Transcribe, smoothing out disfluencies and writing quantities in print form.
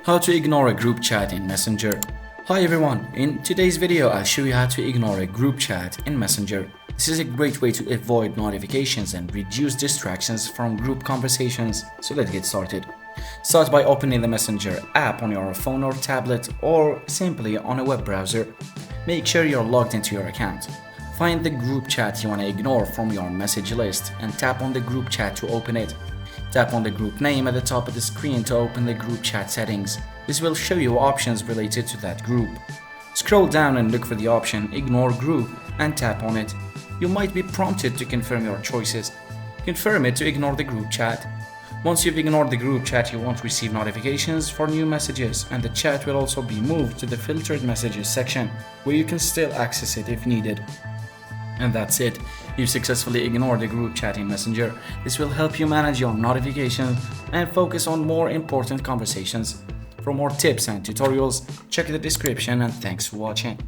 How to ignore a group chat in Messenger. Hi everyone, in today's video I'll show you how to ignore a group chat in Messenger. This is a great way to avoid notifications and reduce distractions from group conversations. So let's get started. Start by opening the Messenger app on your phone or tablet or simply on a web browser. Make sure you're logged into your account. Find the group chat you want to ignore from your message list and tap on the group chat to open it. Tap on the group name at the top of the screen to open the group chat settings. This will show you options related to that group. Scroll down and look for the option Ignore Group and tap on it. You might be prompted to confirm your choices. Confirm it to ignore the group chat. Once you've ignored the group chat, you won't receive notifications for new messages, and the chat will also be moved to the filtered messages section, where you can still access it if needed. And that's it. You've successfully ignored the group chat in Messenger. This will help you manage your notifications and focus on more important conversations. For more tips and tutorials, check the description, and thanks for watching.